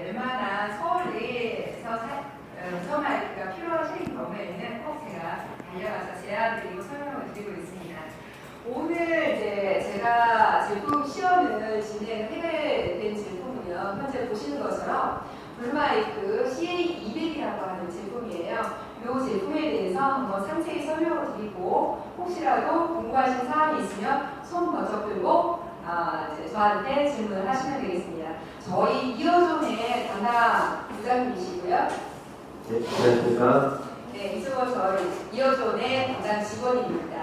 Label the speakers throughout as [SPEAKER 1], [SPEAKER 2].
[SPEAKER 1] 웬만한 서울 내에서 무선 마이크가 필요하신 경우에는 꼭 제가 달려가서 제안드리고 설명을 드리고 있습니다. 오늘 이제 제가 제품 시연을 진행해야 제품은요, 현재 보시는 것처럼 블루마이크 CA200이라고 하는 제품이에요. 이 제품에 대해서 한번 상세히 설명을 드리고, 혹시라도 궁금하신 사항이 있으면 손 먼저 들고 저한테 질문을 하시면 되겠습니다. 저희 이어존의 담당 부장님이시고요.
[SPEAKER 2] 네, 안녕하십니까.
[SPEAKER 1] 네, 이쪽은 저희 이어존의 담당 직원입니다.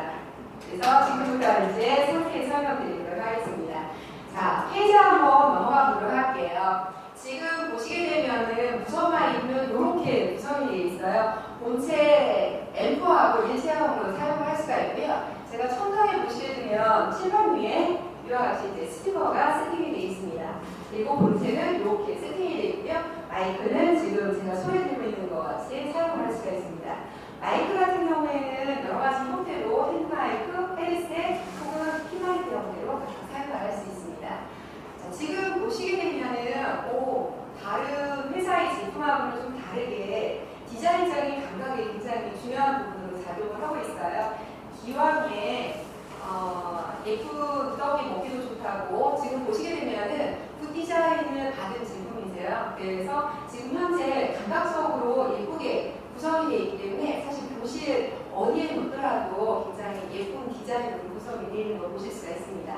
[SPEAKER 1] 그래서 지금부터 이제 상세히 설명드리도록 하겠습니다. 자, 페이지 한번 넘어가 보도록 할게요. 지금 보시게 되면은 무선 마이크는 이렇게 구성이 되어 있어요. 본체 앰프하고 일체형으로 사용을 할 수가 있고요. 제가 천장에 보시게 되면 칠판 위에 이와 같이 이제 스피커가 세팅이 되어 있습니다. 그리고 본체는 이렇게 세팅이 되어 있고요. 마이크는 지금 제가 손에 들고 있는 것 같이 사용을 할 수가 있습니다. 마이크 같은 경우에는 여러 가지 형태로 핸드마이크, 헤드셋 혹은 키마이크 형태로 사용을 할 수 있습니다. 자, 지금 보시게 되면은 다른 회사의 제품하고는 좀 다르게 디자인적인 감각이 굉장히 중요한 부분으로 작용을 하고 있어요. 기왕에 예쁜 떡이 먹기도 좋다고 지금 보시게 되면은 그 디자인을 받은 제품이세요. 그래서 지금 현재 감각적으로 예쁘게 구성이 되어 있기 때문에 사실 교실 어디에 놓더라도 굉장히 예쁜 디자인으로 구성이 되어 있는 걸 보실 수가 있습니다.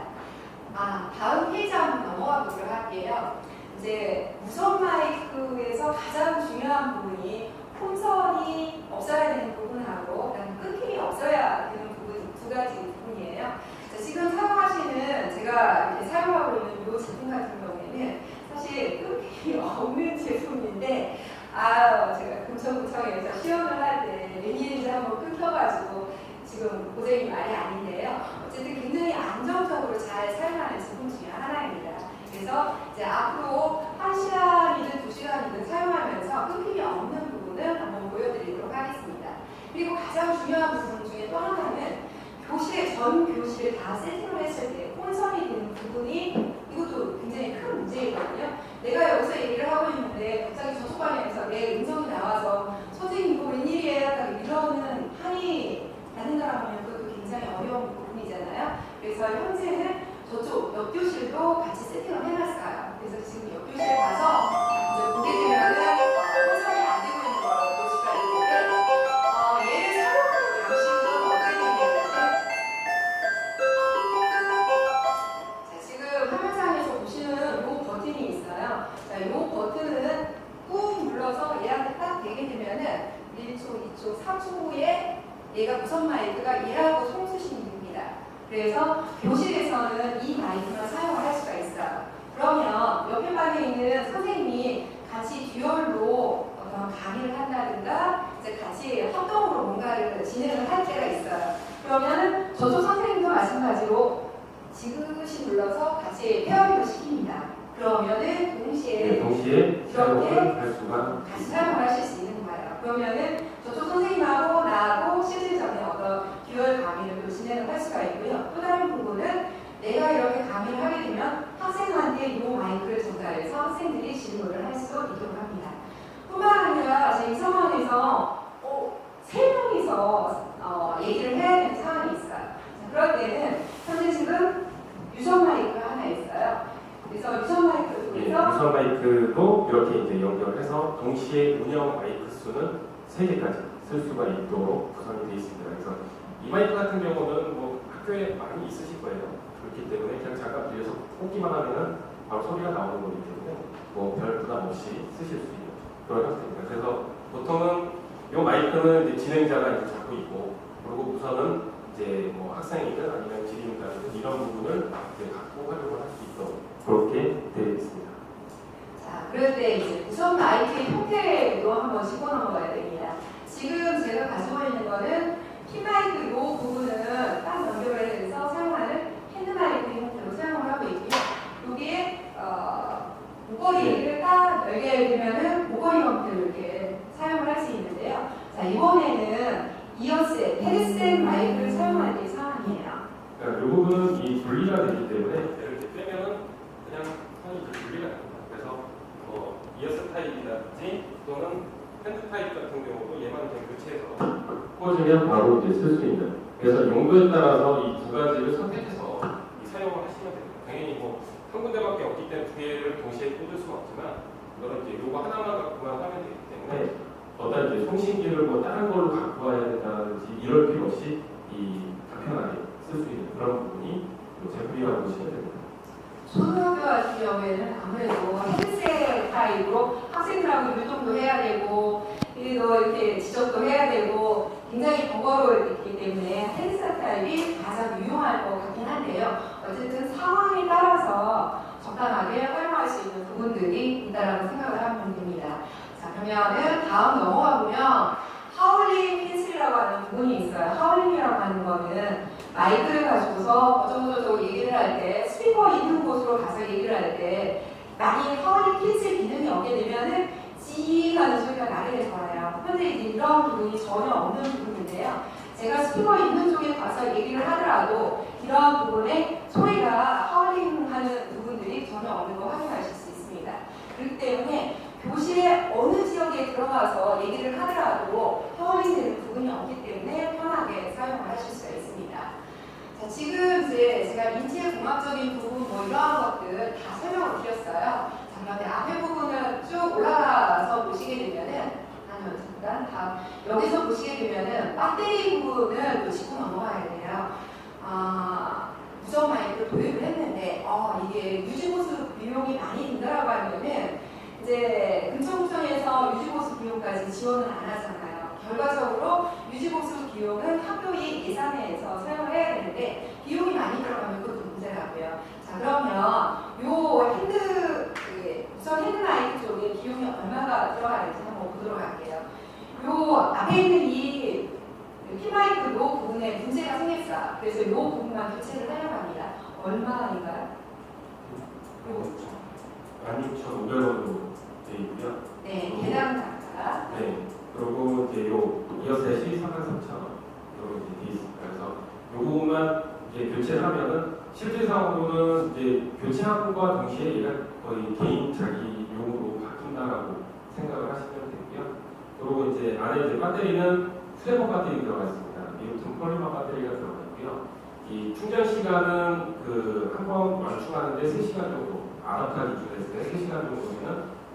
[SPEAKER 1] 다음 페이지 한번 넘어가 보도록 할게요. 이제 무선 마이크에서 가장 중요한 부분이 폼선이 없어야 되는 부분하고 끊김이 없어야 되는 부분, 두 가지 부분이에요. 자, 지금 사용하시는 제가 이렇게 사용하고 있는 이 제품 같은 경우에는 사실 끊김이 없는 제품인데 제가 금천구청에서 시연을 할 때 웬일인지 한번 끊겨가지고 지금 고생이 많이 아닌데요. 어쨌든 굉장히 안정적으로 잘 사용하는 제품 중에 하나입니다. 그래서 이제 앞으로 1시간이든 2시간이든 사용하면서 끊김이 없는 부분을 한번 보여드리도록 하겠습니다. 그리고 가장 중요한 부분 중에 또 하나는 전 교실을 다 세팅을 했을 때 혼선이 되는 부분이 이것도 굉장히 큰 문제이거든요. 내가 여기서 얘기를 하고 있는데 갑자기 저속반에서 내 음성이 나와서 선생님 이거 웬일이에요? 이러는 항의 받는다라고 하면 그것도 굉장히 어려운 부분이잖아요. 그래서 현재는 저쪽 옆교실도 같이 세팅을 해놨어요. 그래서 지금 옆교실에 가서 이제 보게 되면은 혼선이 안 되고 있는 걸 볼 수가 있는데 얘를 사용하는 방식은 어떻게 되냐면은 자, 지금 화면상에서 보시는 이 버튼이 있어요. 자, 이 버튼은 꾹 눌러서 얘한테 딱 되게 되면은 1초, 2초, 3초 후에 얘가 무선 마이크가 얘하고 송수신이 됩니다. 그래서 교실에서는 이 마이크만 사용을 할 수가 있어요. 그러면 옆에 방에 있는 선생님이 같이 듀얼로 어떤 강의를 한다든가 이제 같이 합동으로 뭔가를 진행을 할 때가 있어요. 그러면 저쪽 선생님도 마찬가지로 지그시 눌러서 같이 페어링을 시킵니다. 그러면은 동시에
[SPEAKER 2] 사용을 할 수가
[SPEAKER 1] 같이 사용을 하실 수 있는 거예요. 그러면은 저쪽 선생님하고 나하고 실질적인 어떤 듀얼 강의를 또 진행을 할 수가 있고요. 또 다른 부분은 내가 이렇게 강의를 하게 되면 학생한테 이 마이크를 전달해서 학생들이 질문을 할 수 있도록 합니다. 뿐만 아니라 이 상황에서 3명이서 얘기를 해야 되는 상황이 있어요. 자, 그럴 때는 현재 지금 유선 마이크가 하나 있어요. 그래서 유선 마이크를 통해서
[SPEAKER 2] 무선 마이크도 이렇게 이제 연결해서 동시에 운영 마이크 수는 3개까지 쓸 수가 있도록 구성이 되어 있습니다. 그래서 이 마이크 같은 경우는 뭐 학교에 많이 있으실 거예요. 그렇기 때문에 그냥 잠깐 뒤에서 꽂기만 하면은 바로 소리가 나오는 거기 때문에 뭐 별 부담 없이 쓰실 수 있는 그런 형태입니다. 그래서 보통은 이 마이크는 이제 진행자가 이제 잡고 있고, 그리고 무선은 이제 뭐 학생이든 아니면 지림자든 이런 부분을 이제 갖고 활용을 할 수 있도록 그렇게 되어 있습니다.
[SPEAKER 1] 자, 그럴 때 이제 무선 마이크의 형태로 한번 짚고 넘어가야 됩니다. 지금 제가 가지고 있는 거는 키마이크 이 부분은 딱 연결을 해서 사용하는 핸드마이크 형태로 사용을 하고 있고요. 여기에 목걸이를 딱 열게 되면은 목걸이 형태로 이렇게 사용을 할 수 있는데요. 자, 이번에는 이어셋, 헤드셋 마이크를 사용할 때 상황이에요.
[SPEAKER 2] 이 부분은 이 분리가 되기 때문에 얘를 이렇게 빼면은 그냥 선이 이렇게 분리가 됩니다. 그래서 이어스 타입이라든지 또는 핸드 타입 같은 경우도 얘만 그냥 교체해서 꽂으면 바로 이제 쓸 수 있는. 그래서 용도에 따라서 이 두 가지를 선택해서 사용을 하시면 됩니다. 당연히 뭐 한 군데밖에 없기 때문에 두 개를 동시에 꽂을 수는 없지만 이거는 이제 요거 하나만 갖고만 하면 되기 때문에 어떤 이제 송신기를 뭐 다른 걸로 갖고 와야 된다든지 이럴 필요 없이 이 간편하게 쓸 수 있는 그런 부분이 제품이라고 보시면 됩니다.
[SPEAKER 1] 초등학교 같은 경우에는 아무래도 헤드셋 타입으로 학생들하고 유동도 해야 되고 그리고 이렇게 지적도 해야 되고 굉장히 번거로웠기 때문에 헤드셋 타입이 가장 유용할 것 같긴 한데요. 어쨌든 상황에 따라서 적당하게 활용할 수 있는 부분들이 있다라고 생각을 하면 됩니다. 자, 그러면은 다음 넘어가 보면 하울링 펜슬이라고 하는 부분이 있어요. 하울링이라고 하는 거는 마이크를 가지고서 어쩌고저쩌고 얘기를 할 때 스피커 있는 곳으로 가서 얘기를 할 때 많이 하울링 펜슬 기능이 없게 되면은 찌익 하는 소리가 나게 되잖아요. 근데 이제 이런 부분이 전혀 없는 부분인데요. 제가 스피커 있는 쪽에 가서 얘기를 하더라도 이런 부분에 소리가 하울링 하는 부분들이 전혀 없는 거 확인하실 수 있습니다. 그렇기 때문에 교실에 어느 지역에 들어가서 얘기를 하더라도 하울링 되는 부분이 없기 때문에 편하게 사용을 하실 수가 있습니다. 자, 지금 이제 제가 인체공학적인 부분 뭐 이러한 것들 다 설명을 드렸어요. 자, 그런데 앞에 부분을 쭉 올라가서 보시게 되면은 잠깐 다 여기서 보시게 되면은 배터리 부분을 또 짚고 넘어가야 돼요. 무선 마이크를 도입을 했는데 이게 유지보수 비용이 많이 든다라고 하면은 이제 금천구청에서 유지보수 비용까지 지원을 안 하잖아요. 결과적으로 유지보수 비용은 학교의 예산에서 사용을 해야 되는데 비용이 많이 들어가면 그것도 문제라고요. 자, 그러면 요 우선 핸드마이크 쪽에 비용이 얼마가 들어가는지 한번 보도록 할게요. 요 앞에 있는 이 피마이크 요 부분에 문제가 생겼어요. 그래서 요 부분만 교체를 하려고 합니다. 얼마인가요?
[SPEAKER 2] 16,500원으로 되어 있고요.
[SPEAKER 1] 네, 개당 단가.
[SPEAKER 2] 네. 그리고 이제 요 이어셋이 33,000원 이렇게 되어 있습니다. 그래서 요 부분만 이제 교체를 하면은 실질상으로는 이제 교체함과 동시에 얘가 거의 개인 자기 용으로 바뀐다라고 생각을 하시면 되고요. 그리고 이제 안에 이제 배터리는 휴대폰 배터리 들어가 있습니다. 미국통 폴리머 배터리가 들어가 있고요. 이 충전 시간은 한 번 완충하는데 3시간 정도, 아답타 기준으로 했을 때 3시간 정도면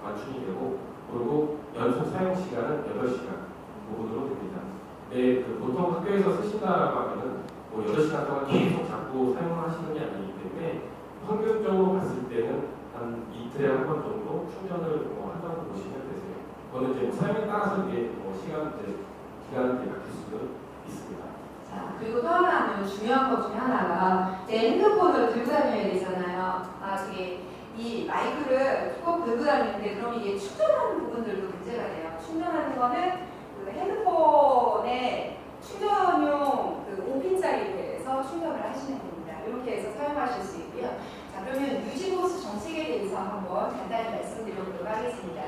[SPEAKER 2] 완충이 되고, 그리고 연속 사용 시간은 8시간 부분으로 됩니다. 네, 보통 학교에서 쓰신다라고 하면은 뭐 8시간 동안 계속 잡고 사용하시는 게 아니기 때문에 평균적으로 봤을 때는 한 이틀에 한 번 정도 충전을 한다고 보시면 되세요. 그거는 이제 사용에 따라서 이게 기간이 바뀔 수도 있습니다.
[SPEAKER 1] 자, 그리고 또 하나는 중요한 것 중에 하나가 제 핸드폰을 들고 다녀야 되잖아요. 이 마이크를 꼭 들고 다니는데 그럼 이게 충전하는 부분들도 문제가 돼요. 충전하는 거는 그 핸드폰의 충전용 5핀짜리에서 충전을 하시면 됩니다. 이렇게 해서 사용하실 수 있고요. 자, 그러면 유지보수 정책에 대해서 한번 간단히 말씀드려보도록 하겠습니다.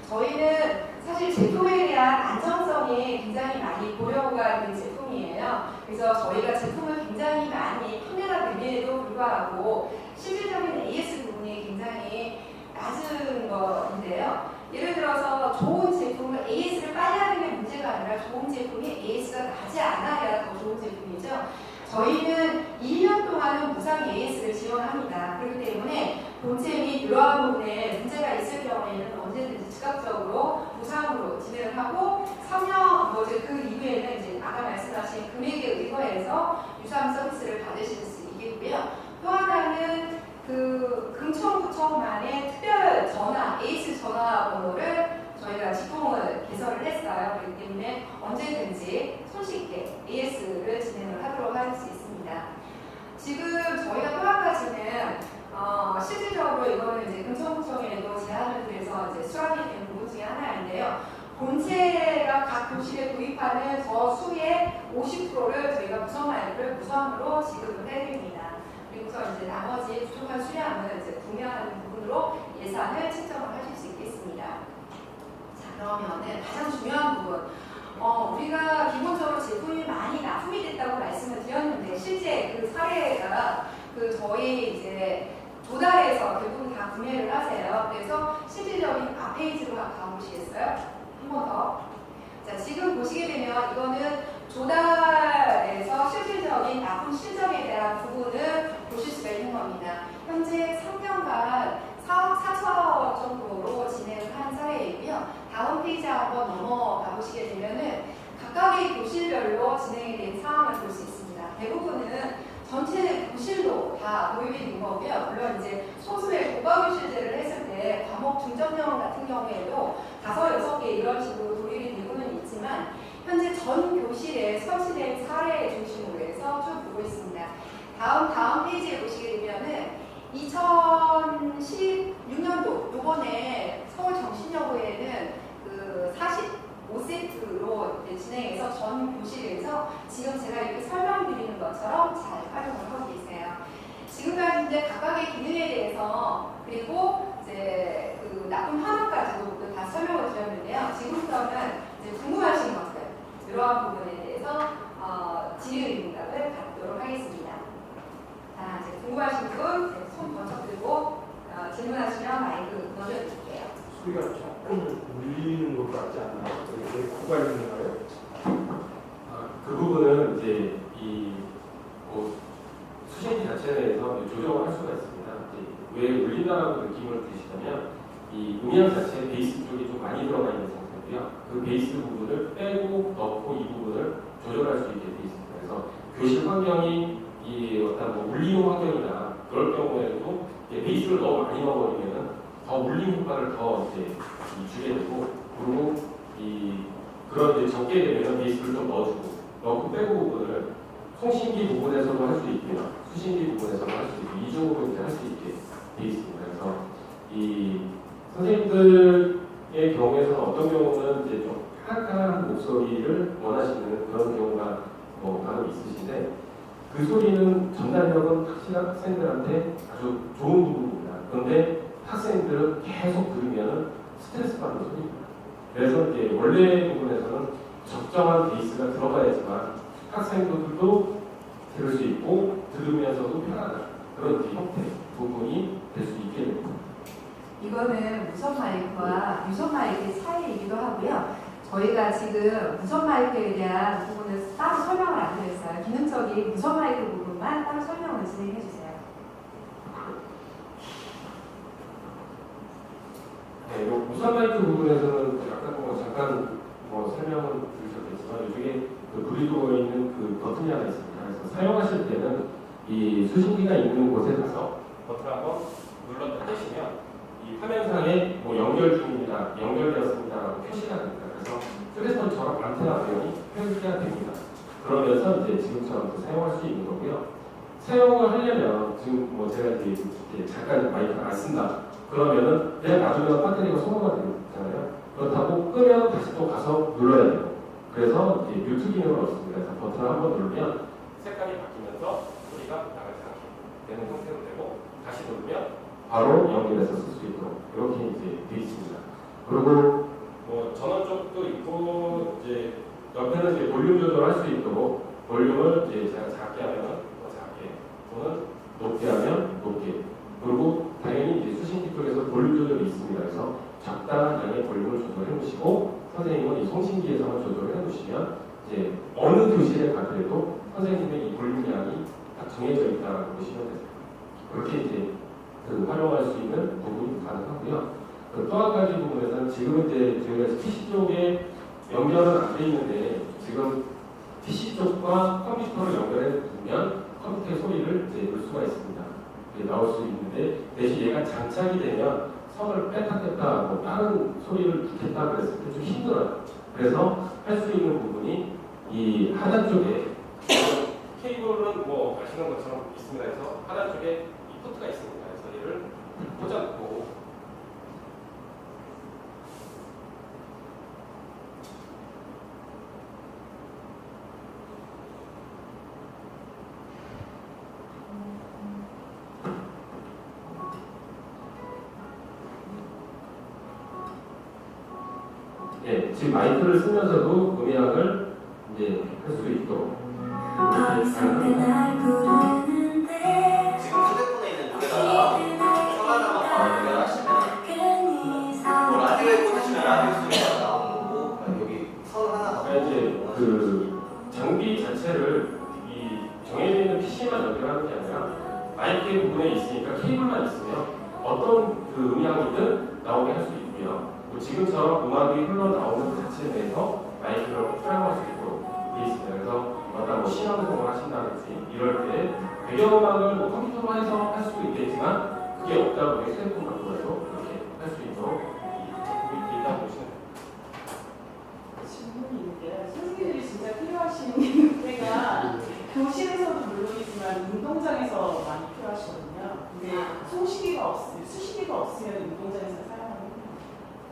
[SPEAKER 1] 저희는 사실 제품에 대한 안정성이 굉장히 많이 고려가 된 제품이에요. 그래서 저희가 제품을 굉장히 많이 판매가 됨에도 불구하고 실질적인 AS 부분이 굉장히 낮은 것인데요. 예를 들어서 좋은 제품을 AS를 빨리 하는 게 문제가 아니라 좋은 제품이 AS가 나지 않아야 더 좋은 제품이죠. 저희는 1년 동안은 무상 AS를 지원합니다. 그렇기 때문에 본체 및 이러한 부분에 문제가 있을 경우에는 언제든지 즉각적으로 무상으로 진행을 하고 3년 그 이후에는 이제 아까 말씀하신 금액에 의거해서 유상 서비스를 받으실 수 있겠고요. 또 하나는 금천구청만의 특별 전화, AS 전화번호를 저희가 직통을 개설을 했어요. 그렇기 때문에 언제든지 손쉽게 AS를 진행을 하도록 할 수 있습니다. 지금 저희가 또 한 가지는 실질적으로 이거는 이제 금천구청에도 제안을 드려서 이제 수락이 된 부분 중에 하나인데요. 본체가 각 교실에 도입하는 저 수의 50%를 저희가 무선마이크를 무선으로 지급을 해드립니다. 그리고서 이제 나머지 부족한 수량은 이제 구매하는 부분으로 예산을 책정을 하실 수 있겠습니다. 자, 그러면은 가장 중요한 부분. 우리가 기본적으로 제품이 많이 납품이 됐다고 말씀을 드렸는데 실제 그 사례가 저희 이제 조달해서 대부분 다 구매를 하세요. 그래서 실질적인 앞페이지로 가보시겠어요? 한 번 더. 자, 지금 보시게 되면 이거는 조달에서 실질적인 납품 실적에 대한 부분을 보실 수가 있는 겁니다. 현재 3년간 4억 4천억 정도로 진행을 한 사례이고요. 다음 페이지 한번 넘어가 보시게 되면은 각각의 교실별로 진행이 된 상황을 볼 수 있습니다. 대부분은 전체 교실로 다 도입이 된 거고요. 물론 이제 소수의 고가교실제를 했을 때 과목 중점형 같은 경우에도 5, 6개 이런 식으로 도입이 되고는 있지만 현재 전 교실에 설치된 사례 중심으로 해서 쭉 보고 있습니다. 다음 페이지에 보시게 되면은 2016년도 요번에 서울정신여고에는 그 45세트로 진행해서 전 교실에서 지금 제가 이렇게 설명드리는 것처럼 잘 활용을 하고 계세요. 지금까지 이제 각각의 기능에 대해서 그리고 이제 그 납품 환원까지도 다 설명을 드렸는데요. 지금부터는 이제 궁금하신 것들 이러한 부분에 대해서 질의응답을 갖도록 하겠습니다. 자, 이제 궁금하신 분 손 번쩍 들고 질문하시면 마이크 넣어드릴게요.
[SPEAKER 3] 소리가 조금 울리는 것 같지 않나요? 왜 코가 있는가요?
[SPEAKER 2] 그 부분은 이제 수신기 자체에 대해서 조정을 할 수가 있습니다. 왜 울린다라고 느낌을 드시냐면 이 음향 자체 베이스 쪽이 좀 많이 들어가 있는 상태고요. 그 베이스 부분을 빼고 넣고 이 부분을 조절할 수 있게 되어 있습니다. 그래서 교실 환경이 이 어떤 뭐 울리는 환경이나 그럴 경우에도 베이스를 너무 많이 넣어버리면은 더 울림 효과를 더 이제 주게 되고 그리고 그런 이제 적게 되면 베이스를 좀 넣고 빼고 부분을 송신기 부분에서도 할 수 있고요. 수신기 부분에서도 할 수 있고 이중으로 이제 할 수 있게 되어 있습니다. 그래서 이 선생님들의 경우에서는 어떤 경우는 이제 좀 카락카락한 목소리를 원하시는 그런 경우가 간혹 있으신데 그 소리는 전달력은 확실한 학생들한테 아주 좋은 부분입니다. 그런데 학생들은 계속 들으면 스트레스 받는 소리입니다. 그래서 이제 원래 부분에서는 적정한 베이스가 들어가야지만 학생들도 들을 수 있고 들으면서도 편안한 그런 형태 부분이 될 수 있게 됩니다.
[SPEAKER 1] 이거는 무선 마이크와 유선 마이크의 차이이기도 하고요. 저희가 지금 무선 마이크에 대한 부분을 따로 설명을 안 드렸어요. 기능적인 무선 마이크 부분만 따로 설명을 진행해 주세요.
[SPEAKER 2] 네, 무선 마이크 부분에서는 아까 잠깐 설명을 드리셨겠지만 이쪽에 불이 들어 있는 그 버튼이 하나 있습니다. 그래서 사용하실 때는 이 수신기가 있는 곳에 가서 버튼 한번 눌러 떼시면 이 화면상에 연결 중입니다, 연결되었습니다라고 표시가 됩니다. 그래서 휴대폰처럼 안테나 모양이 표시가 됩니다. 그러면서 이제 지금처럼 사용할 수 있는 거고요. 사용을 하려면 지금 제가 이제 잠깐 마이크를 안 쓴다. 그러면은 그냥 놔두면 배터리가 소모가 되잖아요. 그렇다고 끄면 다시 또 가서 눌러야 돼요. 그래서 이제 뮤트 기능을 얻습니다. 그래서 버튼을 한번 누르면 색깔이 바뀌면서 소리가 나가지 않게 되는 형태로 되고 다시 누르면 바로 연결해서 쓸 수 있도록 이렇게 이제 되어 있습니다. 그리고 전원 쪽도 있고 이제 옆에는 이제 볼륨 조절할 수 있도록 볼륨을 이제 제가 작게 하면 작게 또는 높게 하면 높게 그리고 당연히 이제 수신기 쪽에서 볼륨 조절이 있습니다. 그래서 적당한 양의 볼륨을 조절해 놓으시고 선생님은 이 송신기에서만 조절을 해 놓으시면 이제 어느 교실에 가더라도 선생님의 이 볼륨 양이 다 정해져 있다고 보시면 됩니다. 그렇게 이제 활용할 수 있는 부분이 가능하고요. 또 한 가지 부분에서는 지금 이제 저희가 PC 쪽에 연결은 안 돼 있는데 지금 PC 쪽과 컴퓨터를 연결해 두면 컴퓨터의 소리를 이제 넣을 수가 있습니다. 나올 수 있는데 대신 얘가 장착이 되면 선을 뺐다 뺐다 다른 소리를 듣겠다 그랬을 때 좀 힘들어요. 그래서 할 수 있는 부분이 이 하단 쪽에 케이블은 아시는 것처럼 있습니다. 그래서 하단 쪽에 이 포트가 있습니다. 그래서 얘를 꽂아놓고 지금 마이크를 쓰면서도 음향을 이제 할 수 있도록 이렇게 가능합니다.
[SPEAKER 4] 지금 휴대폰에 있는 노래가 하나만
[SPEAKER 2] 전기 자체를 이 정해져 있는 PC만 연결하는 게 아니라 마이크 부분에 있으니까 케이블만 있으면 어떤 그 음향이든 나오게 할 수 있고요. 또 지금처럼 음악이 흘러나오는 그 자체 내에서 마이크를 촬영할 수 있도록 되어 있습니다. 그래서 어떤 뭐 시험을 하신다든지 이럴 때 배경음악을 뭐 컴퓨터로 해서 할 수도 있겠지만 그게 없다고 휴대폰 갖고 가서 그렇게 할 수 있도록 이 제품이 있다고 보시면 됩니다.
[SPEAKER 4] 질문이 있는데요. 선생님들이 진짜 필요하신 때가 교실에서도 물론이지만 운동장에서 많이 필요하시거든요. 근데 송시기가 없으면, 수시기가 없으면 운동장에서 사용하는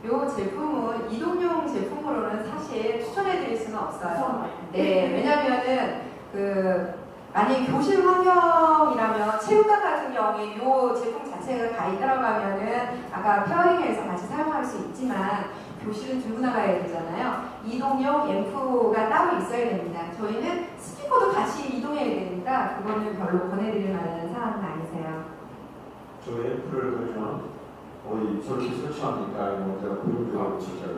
[SPEAKER 4] 거예요.
[SPEAKER 1] 이 제품은 이동용 제품으로는 사실 추천해드릴 수는 없어요. 네, 왜냐면은 만약에 교실 환경이라면 체육관 같은 경우에 이 제품 자체가 가입 들어가면은 아까 페어링해서 같이 사용할 수 있지만 교실은 들고 나가야 되잖아요. 이동용 앰프가 따로 있어야 됩니다. 저희는 스피커도 같이 이동해야 되니까 그거는 별로 권해드릴 만한 사항은 아니세요.
[SPEAKER 3] 저 앰프를 그러면 거의 저렇게 설치하니까 제가 그룹을 진짜로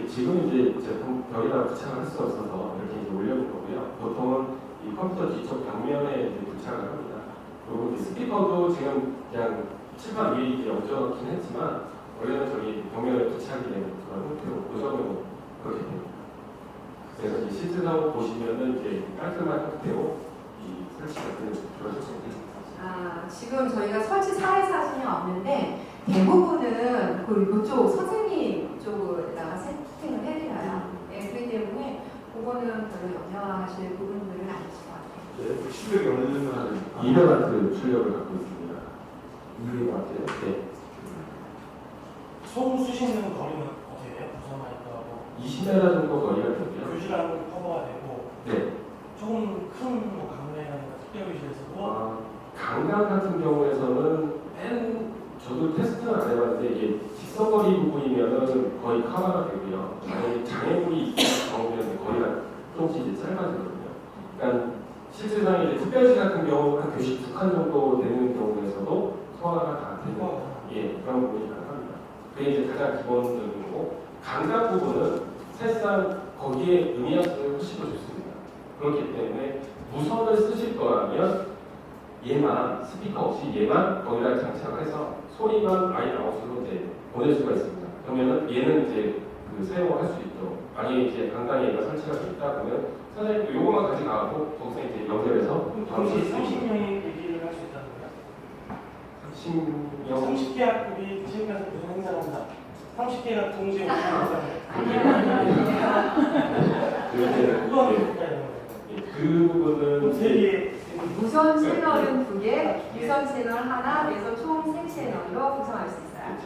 [SPEAKER 2] 지금 이제 제품 벽에다 부착을 할 수 없어서 이렇게 이제 올려놓은 거고요. 보통은 이 컴퓨터 뒤쪽 벽면에 이제 부착을 합니다. 그리고 이 스피커도 지금 그냥 칠판 위에 이제 얹어놓긴 했지만 원래는 저기 벽면에 부착이 되는 그런 형태로 고정으로 그렇게 됩니다. 그래서 이제 실제로 보시면은 이제 깔끔한 형태로 이 설치가 되는 그런 형태입니다.
[SPEAKER 1] 지금 저희가 설치 사례 사진이 없는데 대부분은 그쪽 선생님 쪽에다가 세팅을 해드려요. 네, 그렇기 때문에 그거는 별로 염려하실 부분들은 아니실 것 같아요.
[SPEAKER 3] 앰프 출력이 어느 정도 하는
[SPEAKER 2] 200W 출력을 갖고 있습니다.
[SPEAKER 3] 200W?
[SPEAKER 2] 네.
[SPEAKER 5] 총 수시는 거리는 어떻게 돼요? 부서 마이크하고
[SPEAKER 2] 20m 정도 거리가 되고요.
[SPEAKER 5] 교실하고 커버가 되고
[SPEAKER 2] 네.
[SPEAKER 5] 조금 큰 뭐 강매라든가 특별교실에서도
[SPEAKER 2] 강당 같은 경우에서는 저도 테스트는 안 해봤는데 이게 직선거리 부분이면은 거의 커버가 되고요. 만약에 장애물이 있을 경우면 거리가 조금씩 이제 짧아지거든요. 그러니까 실질상 이제 특별시 같은 경우 한 교실 2칸 정도 되는 경우에서도 소화가 다 되는 그런 부분이 가능합니다. 그게 이제 가장 기본적인 거고 강당 부분은 사실상 거기에 음향성이 훨씬 더 좋습니다. 그렇기 때문에 무선을 쓰실 거라면 얘만 스피커 없이 얘만 거기다 장착을 해서 소리만 라인 아웃으로 이제 보낼 수가 있습니다. 그러면은 얘는 이제 사용을 할 수 있도록 만약에 이제 강당에 얘가 설치가 되어 있다 그러면 선생님도 요거만 가져가고 거기서 이제 연결해서
[SPEAKER 5] 동시 30명이 얘기를 할 수 있다는 거예요?
[SPEAKER 2] 30명
[SPEAKER 5] 30개 학급이 체육관에서 무슨 행사를 한다. 30개가 동시에 무슨 행사를
[SPEAKER 2] 그거는 그 부분은
[SPEAKER 5] 세개
[SPEAKER 1] 무선 채널은 2개, 유선 채널 하나, 그래서 총 3채널로 구성할 수 있어요.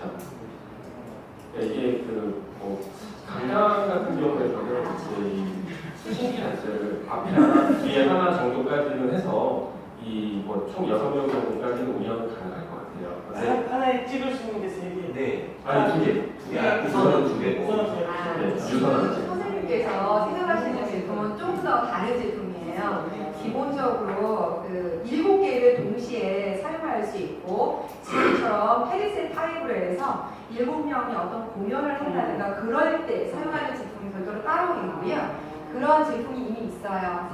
[SPEAKER 2] 그렇죠. 이게 뭐 강당 같은 경우에서는 이제 이 수신기 자체를 앞에 하나, 뒤에 하나 정도까지는 해서 이 뭐 총 6명 정도까지는 운영은 가능할 것 같아요.
[SPEAKER 5] 하나에 찍을 수 있는 게 3개.
[SPEAKER 6] 네.
[SPEAKER 2] 아니 2개.
[SPEAKER 6] 우선은 2개.
[SPEAKER 5] 우선은
[SPEAKER 2] 네, 유선은
[SPEAKER 1] 선생님께서 생각하시는 제품은 좀 더 다른 제품이에요. 기본적으로 7개를 동시에 사용할 수 있고 지금처럼 페리세 타입으로 해서 7명이 어떤 공연을 한다든가 그럴 때 사용하는 제품이 별도로 따로 있고요. 그런 제품이 이미 있어요.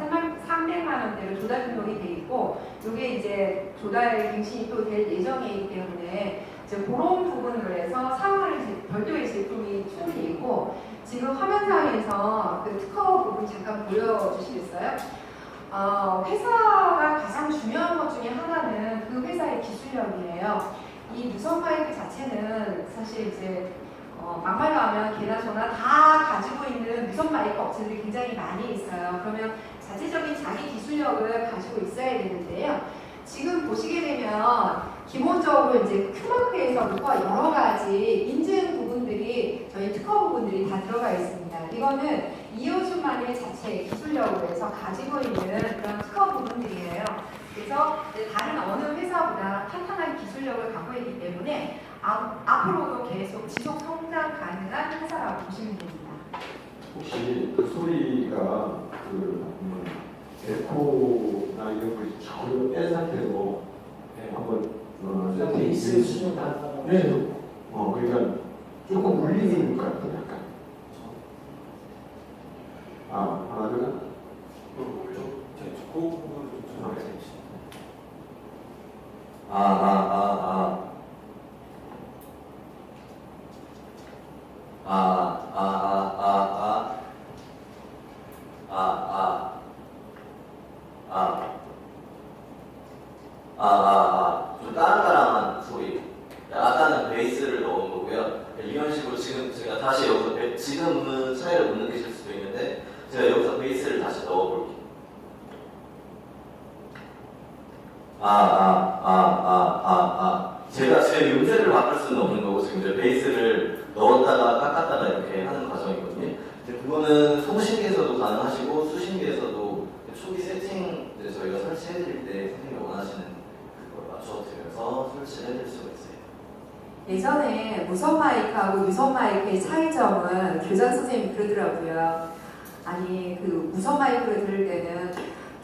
[SPEAKER 1] 300만 원대로 조달 등록이 돼 있고 이게 이제 조달 갱신이 또 될 예정이기 때문에 이제 그런 부분으로 해서 사용하는 별도의 제품이 충분히 있고 지금 화면상에서 특허 부분 잠깐 보여주시겠어요? 회사가 가장 중요한 것 중에 하나는 그 회사의 기술력이에요. 이 무선 마이크 자체는 사실 이제 막말로 하면 개나 소나 다 가지고 있는 무선 마이크 업체들이 굉장히 많이 있어요. 그러면 자체적인 자기 기술력을 가지고 있어야 되는데요. 지금 보시게 되면 기본적으로 이제 큐마크에서부터 여러 가지 인증 부분들이 저희 특허 부분들이 다 들어가 있습니다. 이거는 이호준만의 자체 기술력으로 해서 가지고 있는 그런 특허 부분들이에요. 그래서 다른 어느 회사보다 탄탄한 기술력을 갖고 있기 때문에 앞으로도 계속 지속 성장 가능한 회사라고 보시면 됩니다.
[SPEAKER 3] 혹시 그 소리가 에코나 이런 걸 전혀 뺀 상태로 한번
[SPEAKER 6] 베이스 수준 다.
[SPEAKER 3] 네. 그러니까 조금 울리는 것 같아요. 약간. 하나 둘.
[SPEAKER 7] 좀 까랑까랑한 소리. 아까는 베이스를 넣은 거고요. 이런 식으로 지금 제가 다시 여기서 지금은 차이를 못 느끼실 수도 있는데 제가 여기서 베이스를 다시 넣어볼게요. 제가 제 음색을 바꿀 수는 없는 거고 지금 이제 베이스를 넣었다가 깎았다가 이렇게 하는 과정이거든요. 근데 그거는 송신기에서도 가능하시고 수신기에서도 초기 세팅 이제 저희가 설치해드릴 때 선생님이 원하시는 그걸 맞춰드려서 설치해드릴 수가 있어요.
[SPEAKER 1] 예전에 무선 마이크하고 유선 마이크의 차이점은 교장 선생님이 그러더라고요. 아니 그 무선 마이크를 들을 때는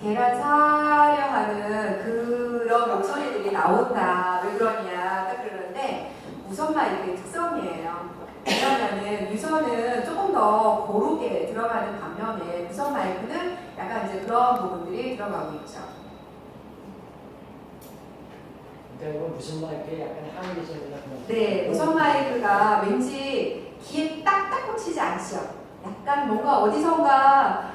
[SPEAKER 1] 계란 사려하는 그런 목소리들이 나온다. 왜 그러냐 딱 그러는데 무선 마이크의 특성이에요. 왜냐하면 유선은 조금 더 고르게 들어가는 반면에 무선 마이크는 약간 이제 그런 부분들이 들어가고 있죠.
[SPEAKER 6] 근데 이건 무슨 말이게 약간 한계적이나 그런.
[SPEAKER 1] 네, 무선 마이크가 왠지 귀에 딱딱 꽂히지 않죠. 약간 뭔가 어디선가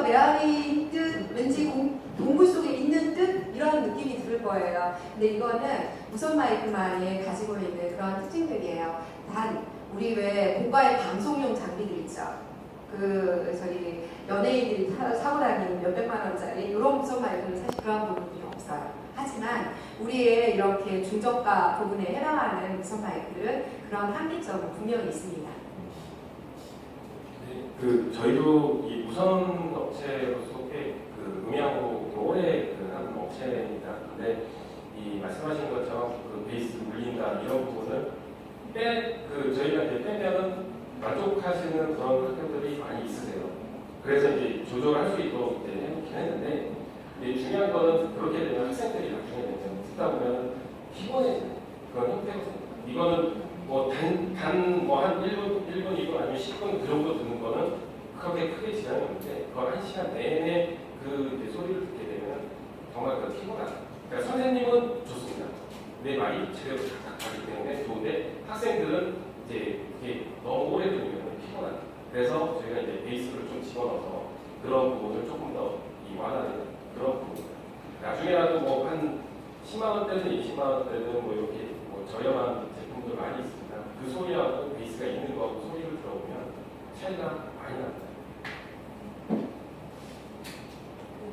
[SPEAKER 1] 메아리인 듯, 왠지 동굴 속에 있는 듯 이런 느낌이 들 거예요. 근데 이거는 무선 마이크만이 가지고 있는 그런 특징들이에요. 단 우리 왜 고가의 방송용 장비들 있죠. 그 저기 연예인들이 사고 다니는 몇백만 원짜리 이런 무선 마이크는 사실 그런 부분들이 없어요. 하지만 우리의 이렇게 중저가 부분에 해당하는 무선 마이크들은 그런 한계점은 분명히 있습니다.
[SPEAKER 2] 그 저희도 이 무선 업체로서 그 음향으로 오래 하는 업체입니다. 근데 이 말씀하신 것처럼 그 베이스 울린다 이런 부분을 저희가 이제 빼면은 만족하시는 그런 학교들이 많이 있으세요. 그래서 이제 조절할 수 있도록 이제 해놓긴 했는데 이제 중요한 거는 그렇게 되면 학생들이 나중에 듣다 보면 피곤해지는 그런 형태거든요. 이거는 한 1분, 2분 아니면 10분 그 정도 듣는 거는 그렇게 크게 지장이 없는데 그걸 1시간 내내 그 소리를 듣게 되면 정말 그 피곤하다. 그러니까 선생님은 좋습니다. 내 말이 제대로 딱 가기 때문에 좋은데 학생들은 이제 이게 너무 오래 들으면 피곤하다. 그래서 저희가 이제 베이스를 좀 집어넣어서 그런 부분을 조금 더 완화되는 그런 부분. 나중에라도 뭐 한 10만 원대든 20만 원대든 뭐 이렇게 뭐 저렴한 제품들 많이 있습니다. 그 소리하고 베이스가 있는 거하고 소리를 들어보면 차이가 많이 납니다.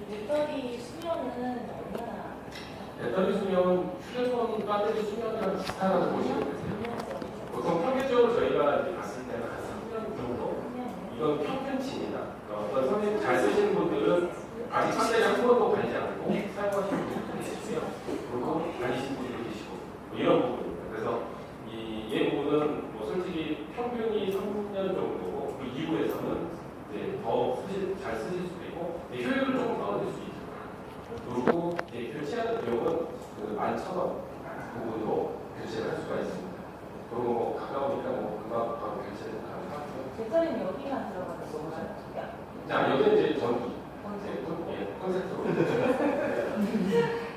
[SPEAKER 8] 배터리 수명은 얼마나?
[SPEAKER 2] 배터리 수명은 휴대폰 배터리 수명이랑 비슷하다고 보시면 되세요. 보통 평균적으로 저희가 이제 봤을 때는 한 3년 정도? 이건 평균치입니다. 어떤 선생님 잘 쓰시는 분들은 아직 배터리 한 번도 갈지 않고 사용하시는 분들도 계시고요. 그리고 다니시는 분들도 계시고 뭐 이런 부분입니다. 그래서 이 부분은 뭐 솔직히 평균이 3년 정도고 그 이후에서는 이제 더 잘 쓰실 수도 있고 효율을 조금 더 얻을 수 있죠. 그리고 교체하는 비용은 그 11,000원 부분으로 교체를 할 수가 있습니다. 그리고 뭐 가까우니까 뭐 금방 바로 교체도 가능하고요.
[SPEAKER 8] 배터리는 여기만 들어가는 건가요?
[SPEAKER 2] 자, 여기는 이제 전기 콘센트로.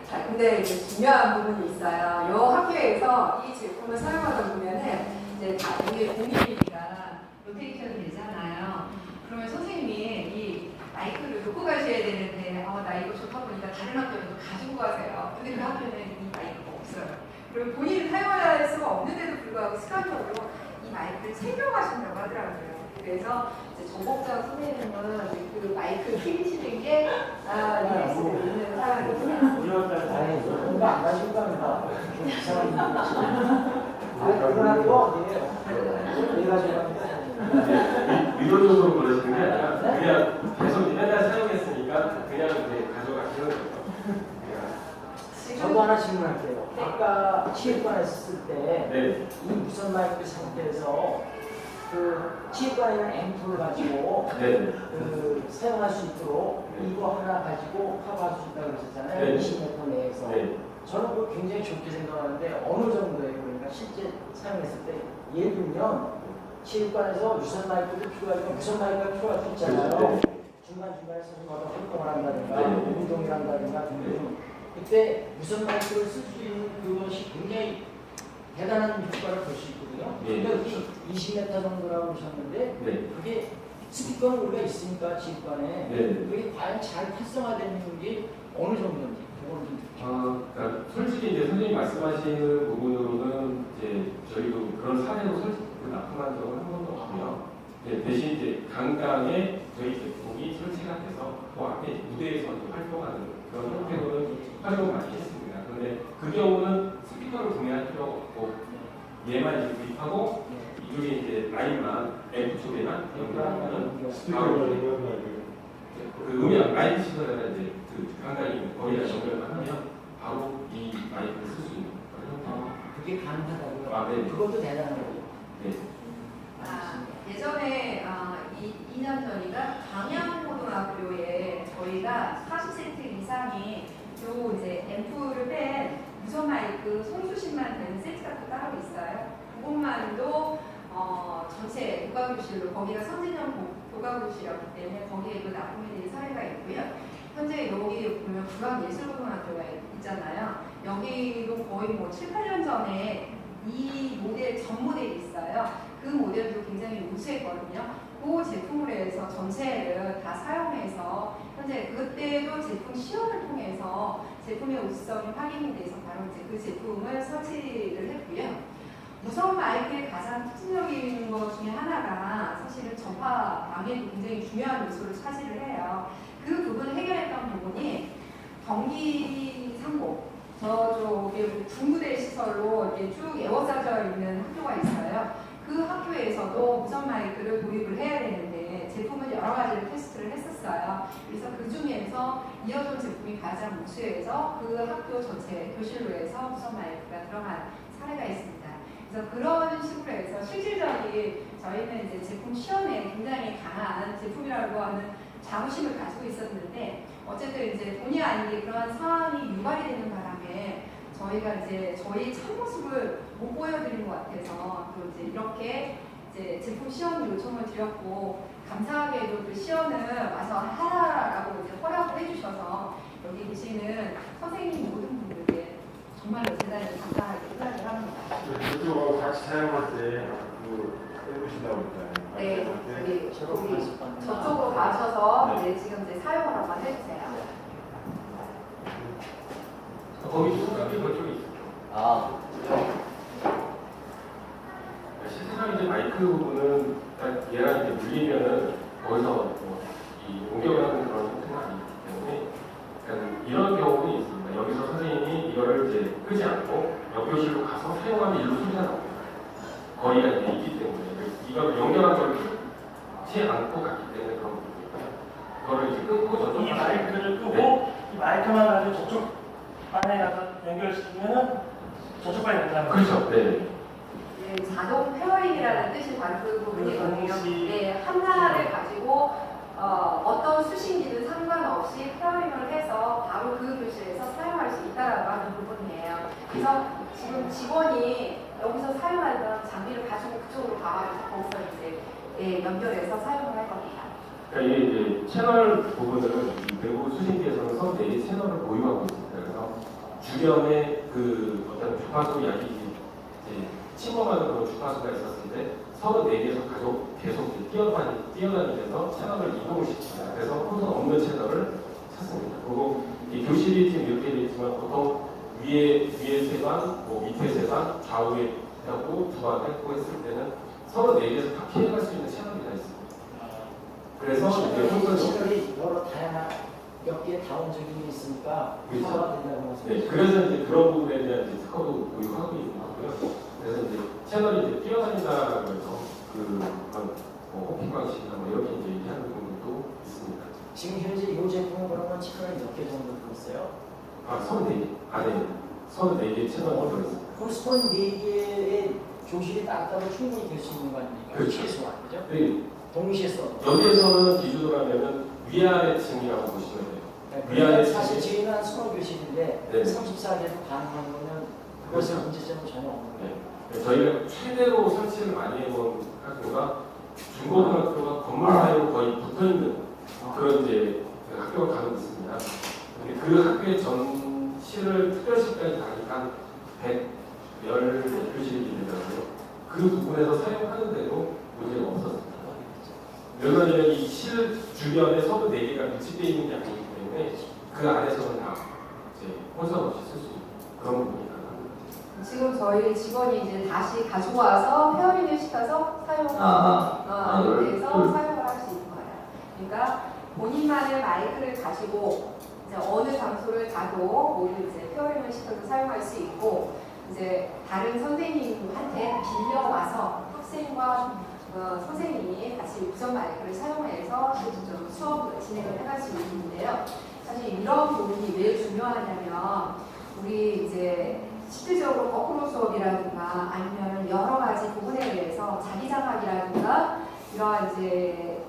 [SPEAKER 1] 자, 근데 이제 중요한 부분이 있어요. 이 학교에서 이 제품을 사용하다 보면은 이제 다 이게 0mm가 로테이션이 되잖아요. 그러면 선생님이 이 마이크를 놓고 가셔야 되는데, 나 이거 좋다 보니까 다른 학교에도 가지고 가세요. 근데 그 학교는 이 마이크가 없어요. 그리고 본인이 사용할 수가 없는데도 불구하고 습관적으로 이 마이크를 챙겨가신다고 하더라고요. 그래서 이제 정복자 선생님은 그 마이크 키우시는 게 리스크 있는 사람이구나.
[SPEAKER 6] 우리 학교는 다행이죠. 공부 안 가실 겁니다. 이상한 일이 그건 아니고 어디에요? 내가 좋아합니다.
[SPEAKER 2] 의도적으로 그러시는 게 아니라 그냥 계속 맨날 사용했으니까 그냥 이제 가져가시는 거죠.
[SPEAKER 6] 저도 하나 질문할게요. 아까 치육관에 있을 때
[SPEAKER 2] 네.
[SPEAKER 6] 이 무선 마이크 상태에서 그 치육관에 있는 앰프를 가지고
[SPEAKER 2] 네.
[SPEAKER 6] 그 사용할 수 있도록 이거 하나 가지고 커버할 수 있다고 그러셨잖아요.
[SPEAKER 2] 네.
[SPEAKER 6] 20m 내에서.
[SPEAKER 2] 네.
[SPEAKER 6] 저는 그거 굉장히 좋게 생각하는데 어느 정도예요? 그러니까 실제 사용했을 때 예를 들면 체육관에서 유선 마이크도 필요하고 무선 마이크가 필요할 수 있잖아요.
[SPEAKER 2] 네.
[SPEAKER 6] 중간중간에 선생님마다 활동을 한다든가
[SPEAKER 2] 네.
[SPEAKER 6] 운동을 한다든가 등등 그때 무선 마이크를 쓸 수 있는 그것이 굉장히 대단한 효과를 볼 수 있거든요.
[SPEAKER 2] 네,
[SPEAKER 6] 그러니까
[SPEAKER 2] 그렇죠.
[SPEAKER 6] 20m 정도라고 하셨는데
[SPEAKER 2] 네.
[SPEAKER 6] 그게 스피커는 우리가 있으니까 지휘관에
[SPEAKER 2] 네.
[SPEAKER 6] 그게 과연 잘 활성화되는 게 어느 정도인지 그건 좀
[SPEAKER 2] 그러니까 솔직히 이제 선생님 말씀하시는 부분으로는 이제 저희도 그런 사례로 솔직히 납품한 적은 한 번도 없고요. 대신 이제 강당에 저희 제품이 설치가 돼서 그 앞에 무대에서 이제 활동하는 그런 형태로는 활용을 많이 했습니다. 그런데 그 경우는 스피커를 구매할 필요가 없고 얘만 이제 구입하고 이쪽에 이제 라인만 앰프 쪽에만 연결하면은
[SPEAKER 3] 스피커를 연결하는
[SPEAKER 2] 그 음향 라이트 시설에다 이제 그 강당에 있는 거기다 연결만 하면 바로 이 마이크를 쓸 수 있는 그런 형태.
[SPEAKER 6] 그게 가능하다고요.
[SPEAKER 2] 아, 네.
[SPEAKER 6] 그것도 대단한 거죠.
[SPEAKER 2] 네.
[SPEAKER 1] 예전에 2년 전인가 광양고등학교에 저희가 40세트 이상이 요 이제 앰프를 뺀 무선 마이크 송수신만 되는 세트가 또 따로 있어요. 그것만도 전체 교과교실로 거기가 선진형 교과교실이었기 때문에 거기에도 납품이 된 사례가 있고요. 현재 여기 보면 부강예술고등학교가 있잖아요. 여기도 거의 뭐 7, 8년 전에 이 모델 전 모델이 있어요. 그 모델도 굉장히 우수했거든요. 그 제품으로 해서 전체를 다 사용해서 현재 그때도 제품 시연을 통해서 제품의 우수성이 확인이 돼서 바로 이제 그 제품을 설치를 했고요. 무선 마이크의 가장 특징적인 것 중에 하나가 사실은 전파망에도 굉장히 중요한 요소를 차지를 해요. 그 부분을 해결했던 부분이 경기 상고 저쪽에 중부대 시설로 이렇게 쭉 에워싸져 있는 학교가 있어요. 그 학교에서도 무선 마이크를 도입을 해야 되는데 제품을 여러 가지를 테스트를 했었어요. 그래서 그 중에서 이어폰 제품이 가장 우수해서 그 학교 전체 교실로 해서 무선 마이크가 들어간 사례가 있습니다. 그래서 그런 식으로 해서 실질적인 저희는 이제 제품 시연에 굉장히 강한 제품이라고 하는 자부심을 가지고 있었는데 어쨌든 이제 본의 아니게 그러한 상황이 유발이 되는 바람에 저희가 이제 저희 참모습을 못 보여드린 것 같아서 또 이제 이렇게 이제 제품 시연 요청을 드렸고 감사하게도 그 시연을 와서 하라라고 이제 허락을 해주셔서 여기 계시는 선생님 모든 분들께 정말로 대단히 감사하게 생각을 합니다.
[SPEAKER 3] 그쪽하고 같이 사용할 때 그 해보신다고 했잖아요.
[SPEAKER 1] 네,
[SPEAKER 6] 저렇게
[SPEAKER 1] 우리 저쪽으로 가셔서 네, 지금 이제 사용을 한번 해주세요.
[SPEAKER 2] 거기 그쪽에 있어요.
[SPEAKER 7] 아,
[SPEAKER 2] 실제로 이제 마이크 부분은 일단 얘랑 이제 물리면은 거기서 이 공격하는 그런 형태가 아니기 때문에 약간 이런 경우도 있습니다. 여기서 선생님이 이거를 이제 끄지 않고 옆교실로 가서 사용하면 일로 소리가 나옵니다. 거리가 이제 있기 때문에 이걸 연결한 걸 켜지 않고 갔기 때문에 그런 부분이고요. 그거를 이제 끊고 저쪽
[SPEAKER 5] 이 마이크를 끄고 이 마이크만 가지고 저쪽 반에 가서 연결시키면은 저쪽 반에 연결하는
[SPEAKER 2] 그렇죠. 네.
[SPEAKER 1] 네, 자동 페어링이라는 뜻이 바로 그 부분이거든요. 네, 하나를 가지고 어떤 수신기든 상관없이 페어링을 해서 바로 그 교실에서 사용할 수 있다라고 하는 부분이에요. 그래서 지금 직원이 여기서 사용하던 장비를 가지고 그쪽으로 가가지고 거기서 이제 네, 연결해서 사용을 할 겁니다.
[SPEAKER 2] 그러니까 이게 이제 채널 부분은 이 외부 수신기에서는 선 4개 채널을 보유하고 있습니다. 그래서 주변에 그 어떤 주파수 약이 이제 침범하는 그런 주파수가 있었을 때 서로 4개에서 계속 뛰어다니면서 채널을 이동을 시킵니다. 그래서 혼선 없는 채널을 찾습니다. 그리고 이 교실이 지금 이렇게 되어 있지만 보통 위에 3반, 뭐 밑에 3반, 좌우에 하고 두 반 했고 했을 때는 서로 4개에서 다 피해갈 수 있는 채널이 다 있습니다. 그래서 이제 혼선이
[SPEAKER 6] 시설이 여러 다양한 몇 개의 다원적인 게 있으니까
[SPEAKER 2] 그렇죠.
[SPEAKER 6] 구성화 된다는 말씀.
[SPEAKER 2] 네, 그래서 이제 그런 부분에 대한 이제 특허도 보유하고 있는 거고요. 그래서 이제 채널이 이제 뛰어다닌다고 해서 그런 호핑 방식이나 뭐 이렇게 이제 얘기하는 부분도 있습니다.
[SPEAKER 6] 지금 현재 이 제품은 그러면 채널이 몇 개 정도 들어있어요?
[SPEAKER 2] 아, 선 4개. 안에 선 4개 채널이 들어있습니다.
[SPEAKER 6] 그럼 스폰 4개의 조실이 따로 충분히 될 수 있는 거 아닙니까?
[SPEAKER 2] 그렇죠.
[SPEAKER 6] 최소한, 그죠?
[SPEAKER 2] 네,
[SPEAKER 6] 동시에 써.
[SPEAKER 2] 여기에서는 기준으로 하면은 위아래 층이라고 보시면 돼요. 위아래
[SPEAKER 6] 사실
[SPEAKER 2] 층이.
[SPEAKER 6] 저희는 한 20교실인데
[SPEAKER 2] 네.
[SPEAKER 6] 34개도 가능한 거는 그것의
[SPEAKER 2] 그렇죠.
[SPEAKER 6] 문제점은 전혀 없는 거예요.
[SPEAKER 2] 네. 저희가 최대로 설치를 많이 해본 학교가 중고등학교가 건물 사이로 거의 붙어있는 그런 이제 그 학교가 가끔 있습니다. 근데 그 학교의 전 실을 특별시까지 가니까 110몇 표식이 되더라고요. 그 부분에서 사용하는데도 문제가 없었습니다. 왜냐하면 이 실 주변에 서브 4개가 밀집되어 있는 게 아니기 때문에 그 안에서는 다 이제 혼선 없이 쓸 수 있는 그런 부분이 가능합니다.
[SPEAKER 1] 지금 저희 직원이 이제 다시 가지고 와서 페어링을 시켜서 이렇게 해서 사용을 할 수 있는 거예요. 그러니까 본인만의 마이크를 가지고 이제 어느 장소를 가도 모두 이제 페어링을 시켜서 사용할 수 있고 이제 다른 선생님한테 빌려와서 학생과 선생님이 같이 무선 마이크를 사용해서 좀 수업을 진행을 해갈 수 있는데요. 사실 이런 부분이 왜 중요하냐면 우리 이제 실질적으로 거꾸로 수업이라든가 아니면 여러 가지 부분에 대해서 자기 장악이라든가 이러한 이제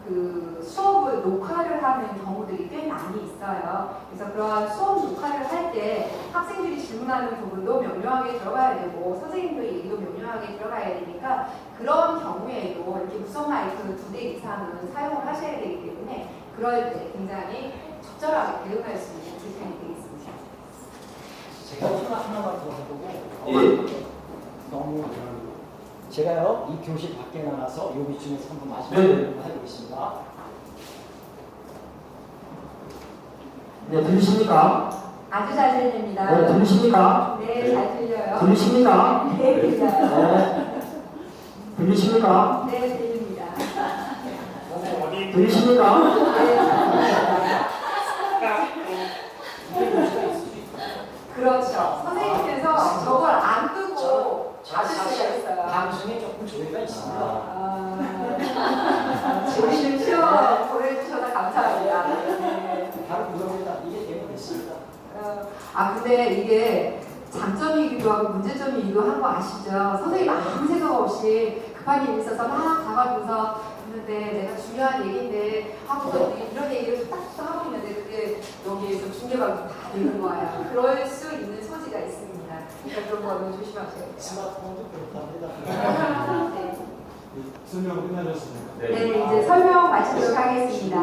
[SPEAKER 1] 그 수업을 녹화를 하는 경우들이 꽤 많이 있어요. 그래서 그러한 수업 녹화를 할 때 학생들이 질문하는 부분도 명료하게 들어가야 되고 선생님도 얘기도 명료하게 들어가야 되니까 그런 경우에도 이렇게 무선 마이크 2대 이상은 사용을 하셔야 되기 때문에 그럴 때 굉장히 적절하게 대응할 수 있는 제품이 되겠습니다.
[SPEAKER 6] 제가 하나만 더 해보고
[SPEAKER 7] 예.
[SPEAKER 6] 너무 제가요 이 교실 밖에 나가서 여기쯤에서 한번 마지막
[SPEAKER 3] 네.
[SPEAKER 6] 해보겠습니다.
[SPEAKER 3] 네, 들리십니까?
[SPEAKER 1] 아주 잘 들립니다.
[SPEAKER 3] 네, 들리십니까?
[SPEAKER 1] 네, 잘 들려요.
[SPEAKER 3] 들리십니까?
[SPEAKER 1] 네, 들려요.
[SPEAKER 3] 네. 들리십니까?
[SPEAKER 1] 네, 들립니다.
[SPEAKER 5] 어디
[SPEAKER 3] 들리십니까?
[SPEAKER 1] 네, 잘 들려요. 그렇죠. 선생님께서 저걸 안 뜨고 받을 수가 있어요.
[SPEAKER 6] 방송에 조금 조회가 있습니다.
[SPEAKER 1] 재밌는 시험 보내주셔서 감사합니다. 네.
[SPEAKER 6] 바로 그겁니다. 이게 되고 있습니다.
[SPEAKER 1] 근데 이게 장점이기도 하고 문제점이기도 한 거 아시죠? 선생님 아무 생각 없이 급한 일이 있어서 막 가가지고서 있는데 내가 중요한 얘기인데 하고 이런 얘기를 딱 하고 있는데 그때 여기에서 중계방송 다 되는 거예요. 그럴 수 있는 소지가 있습니다. 그러니까 그런 거는 조심하셔야 돼요.
[SPEAKER 6] 스마트폰도 그렇답니다.
[SPEAKER 1] 네.
[SPEAKER 3] 설명 끝나셨습니까?
[SPEAKER 1] 네, 이제 설명 마치도록 하겠습니다.